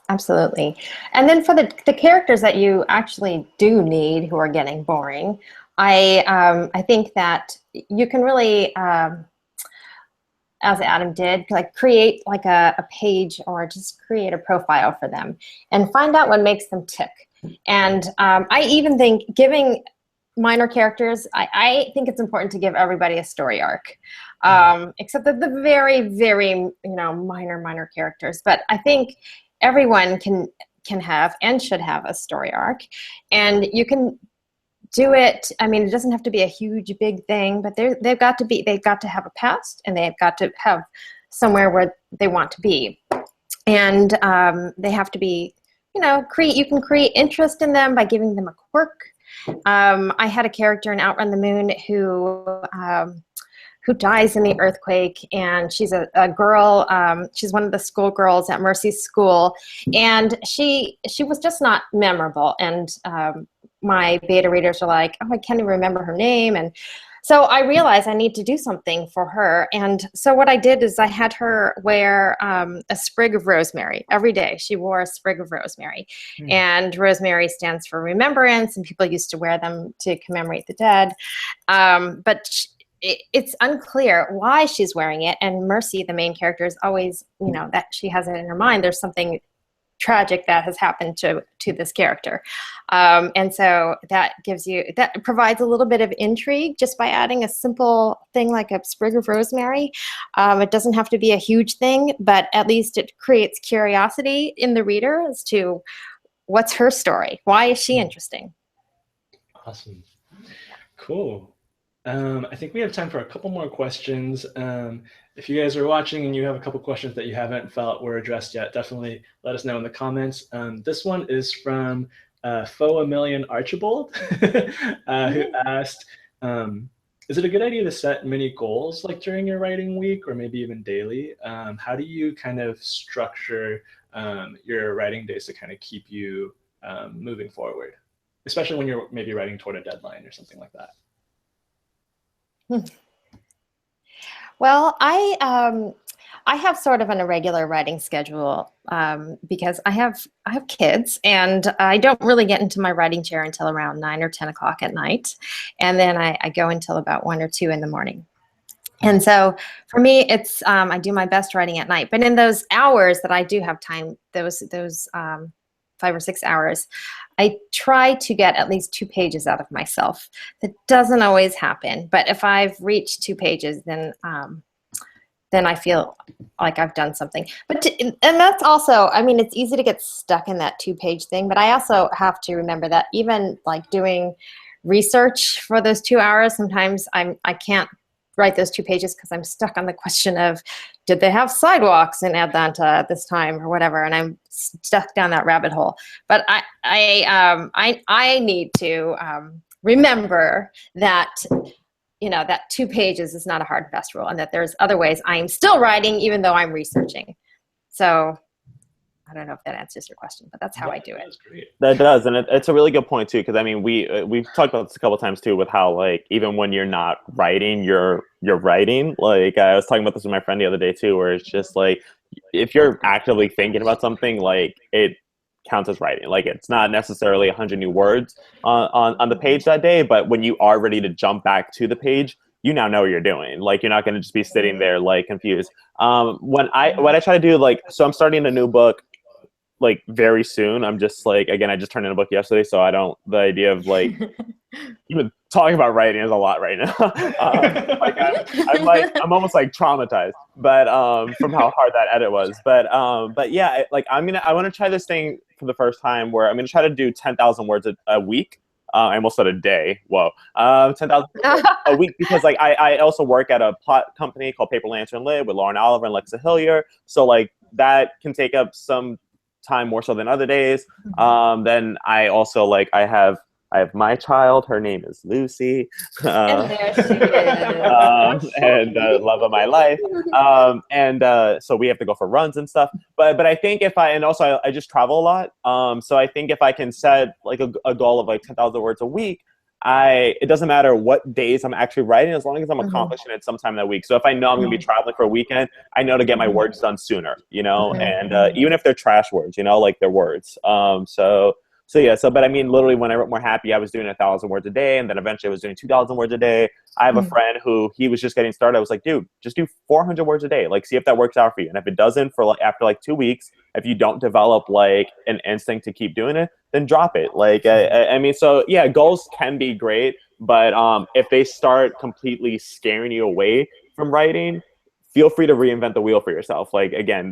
Absolutely. And then for the characters that you actually do need, who are getting boring, I think that you can really, as Adam did, like create like a page, or just create a profile for them and find out what makes them tick. And I even think giving minor characters, I think it's important to give everybody a story arc, except that the very, very, minor characters. But I think everyone can have and should have a story arc, and you can do it. I mean, it doesn't have to be a huge, big thing, but they've got to have a past, and they've got to have somewhere where they want to be, and they have to be, you can create interest in them by giving them a quirk. I had a character in Outrun the Moon who dies in the earthquake, and she's a girl. She's one of the school girls at Mercy's school, and she was just not memorable. And my beta readers are like, oh, I can't even remember her name. And so I realized I need to do something for her. And so what I did is I had her wear a sprig of rosemary every day. She wore a sprig of rosemary. And rosemary stands for remembrance, and people used to wear them to commemorate the dead. But it's unclear why she's wearing it. And Mercy, the main character, is always, that she has it in her mind. There's something tragic that has happened to this character, and so that provides a little bit of intrigue just by adding a simple thing like a sprig of rosemary. It doesn't have to be a huge thing, but at least it creates curiosity in the reader as to what's her story, why is she interesting. Awesome, cool. I think we have time for a couple more questions. If you guys are watching and you have a couple questions that you haven't felt were addressed yet, definitely let us know in the comments. This one is from Faux-A-Million Archibald, who asked, is it a good idea to set mini goals like during your writing week, or maybe even daily? How do you kind of structure your writing days to kind of keep you moving forward, especially when you're maybe writing toward a deadline or something like that? Well, I have sort of an irregular writing schedule because I have kids, and I don't really get into my writing chair until around 9 or 10 o'clock at night, and then I go until about 1 or 2 in the morning. And so for me, it's I do my best writing at night. But in those hours that I do have time, those 5 or 6 hours, I try to get at least 2 pages out of myself. That doesn't always happen, but if I've reached 2 pages, then I feel like I've done something. And that's also, I mean, it's easy to get stuck in that 2-page thing, but I also have to remember that even like doing research for those 2 hours, sometimes I can't write those 2 pages because I'm stuck on the question of, did they have sidewalks in Atlanta at this time or whatever, and I'm stuck down that rabbit hole. But I need to remember that, that 2 pages is not a hard and fast rule, and that there's other ways I am still writing even though I'm researching. So I don't know if that answers your question, but that's how I do it. That's great. That does, and it's a really good point too. Because I mean, we've talked about this a couple times too, with how like even when you're not writing, you're writing. Like I was talking about this with my friend the other day too, where it's just like if you're actively thinking about something, like it counts as writing. Like it's not necessarily 100 new words on the page that day, but when you are ready to jump back to the page, you now know what you're doing. Like you're not going to just be sitting there like confused. What I try to do, like, so I'm starting a new book like very soon. I'm just like, again, I just turned in a book yesterday, so I don't, the idea of like even talking about writing is a lot right now. Like I'm almost like traumatized, but from how hard that edit was. But yeah, like I want to try this thing for the first time where I'm gonna try to do 10,000 words a week. I almost said a day. Whoa, 10,000 a week, because like I also work at a plot company called Paper Lantern Lit with Lauren Oliver and Lexa Hillier. So like that can take up some time more so than other days. Then I also like I have my child. Her name is Lucy, And there she is. and love of my life. So we have to go for runs and stuff. But I think I just travel a lot. So I think if I can set like a goal of like 10,000 words a week, it doesn't matter what days I'm actually writing, as long as I'm accomplishing it sometime that week. So if I know I'm going to be traveling for a weekend, I know to get my words done sooner, and even if they're trash words, like they're words. But I mean, literally when I wrote More Happy, I was doing 1,000 words a day, and then eventually I was doing 2,000 words a day. I have a friend who he was just getting started. I was like, dude, just do 400 words a day. Like, see if that works out for you. And if it doesn't, after 2 weeks, if you don't develop like an instinct to keep doing it, then drop it. Like, I mean, so yeah, goals can be great, but if they start completely scaring you away from writing, feel free to reinvent the wheel for yourself. Like, again,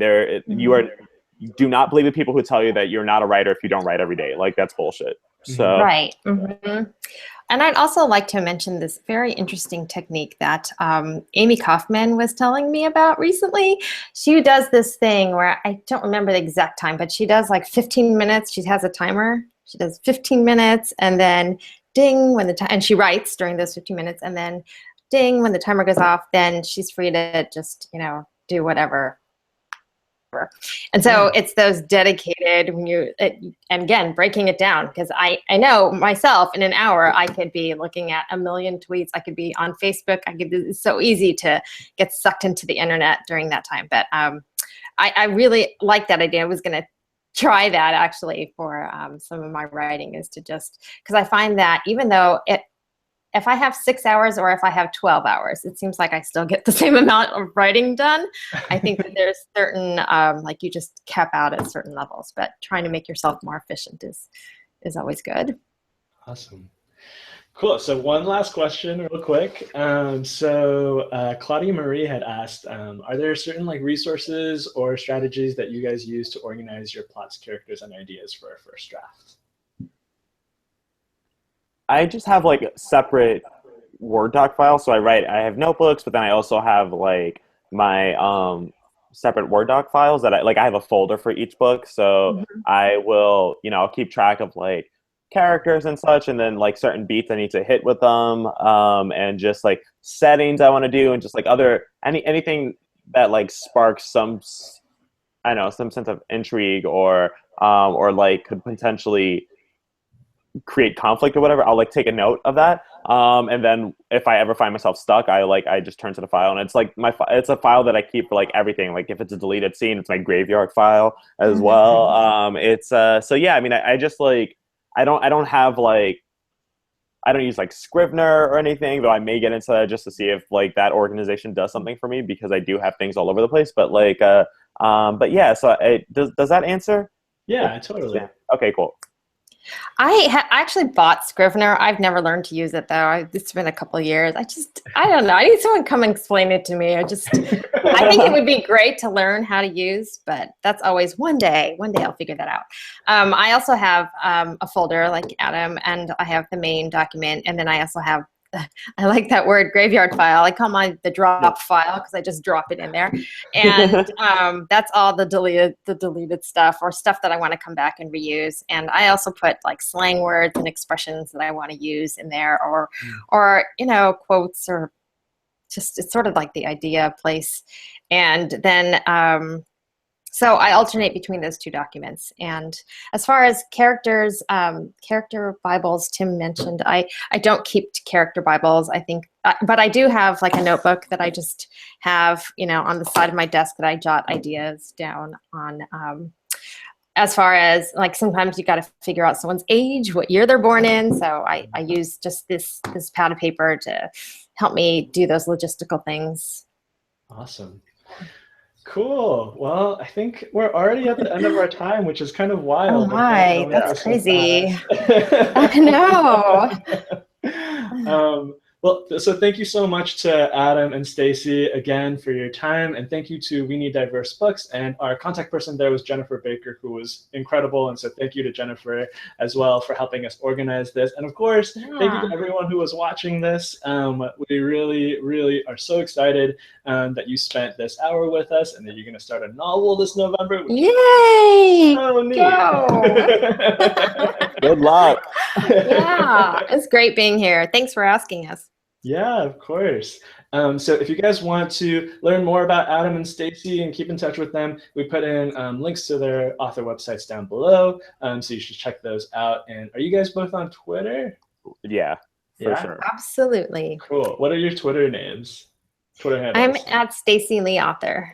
do not believe the people who tell you that you're not a writer if you don't write every day. Like, that's bullshit. So right. And I'd also like to mention this very interesting technique that Amy Kaufman was telling me about recently. She does this thing where I don't remember the exact time, but she does like 15 minutes. She has a timer. She does 15 minutes and then ding when and she writes during those 15 minutes, and then ding when the timer goes off, then she's free to just, do whatever. And so it's those dedicated and again, breaking it down, because I know myself in an hour, I could be looking at a million tweets. I could be on Facebook. It's so easy to get sucked into the internet during that time. But I really like that idea. I was going to try that actually for some of my writing, is to just, because I find that even though if I have 6 hours or if I have 12 hours, it seems like I still get the same amount of writing done. I think that there's certain, like you just cap out at certain levels, but trying to make yourself more efficient is always good. Awesome. Cool. So one last question real quick. Claudia Marie had asked, are there certain like resources or strategies that you guys use to organize your plots, characters, and ideas for a first draft? I just have like separate Word doc files. So I have notebooks, but then I also have like my separate Word doc files that I have a folder for each book. So I will, I'll keep track of like characters and such, and then like certain beats I need to hit with them, and just like settings I want to do, and just like anything that like sparks some sense of intrigue or like could potentially create conflict or whatever. I'll like take a note of that, and then if I ever find myself stuck, I just turn to the file, and it's like it's a file that I keep for like everything. Like if it's a deleted scene, it's my graveyard file as well. It's so yeah, I mean, I just like I don't have like I don't use like Scrivener or anything, though I may get into that just to see if like that organization does something for me, because I do have things all over the place. But like but yeah, so does that answer? Yeah, totally. Yeah. Okay, cool. I actually bought Scrivener. I've never learned to use it though. It's been a couple of years. I don't know. I need someone to come and explain it to me. I think it would be great to learn how to use, but that's always one day I'll figure that out. I also have a folder like Adam, and I have the main document, and then I also have, I like that word, graveyard file. I call mine the drop file because I just drop it in there. And that's all the deleted stuff or stuff that I want to come back and reuse. And I also put like slang words and expressions that I want to use in there, or quotes, or just, it's sort of like the idea place. And then So I alternate between those two documents. And as far as characters, character Bibles, Tim mentioned, I don't keep character Bibles. I think, but I do have like a notebook that I just have, you know, on the side of my desk that I jot ideas down on. As far as like sometimes you got to figure out someone's age, what year they're born in. So I use just this pad of paper to help me do those logistical things. Awesome. Cool. Well, I think we're already at the end of our time, which is kind of wild. Oh my, that's crazy. I know. Well, so thank you so much to Adam and Stacey again for your time, and thank you to We Need Diverse Books, and our contact person there was Jennifer Baker, who was incredible, and so thank you to Jennifer as well for helping us organize this, and of course, thank you to everyone who was watching this. We really, really are so excited that you spent this hour with us, and that you're going to start a novel this November. Yay! So neat. Good luck. Yeah, it's great being here. Thanks for asking us. Yeah, of course. So if you guys want to learn more about Adam and Stacey and keep in touch with them, we put in links to their author websites down below. So you should check those out. And are you guys both on Twitter? Yeah, for sure. Absolutely. Cool. What are your Twitter names? Twitter handles? I'm at Stacey Lee Author.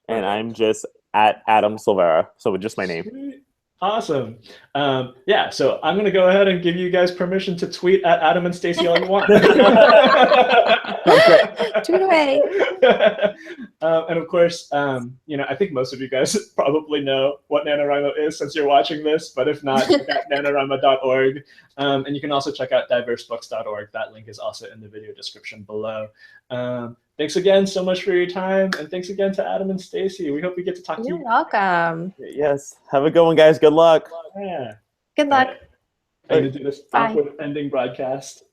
And I'm just at Adam Silvera. So with just my name. Sweet. Awesome. Yeah, so I'm going to go ahead and give you guys permission to tweet at Adam and Stacey all you want. Tweet away. And of course, you know, I think most of you guys probably know what NaNoWriMo is since you're watching this, but if not, check out NaNoWriMo.org. And you can also check out diversebooks.org. That link is also in the video description below. Thanks again so much for your time, and thanks again to Adam and Stacey. We hope we get to talk to you. You're welcome. Yes. Have a good one, guys. Good luck. Yeah. Good luck. I'm going to do this awkward ending broadcast.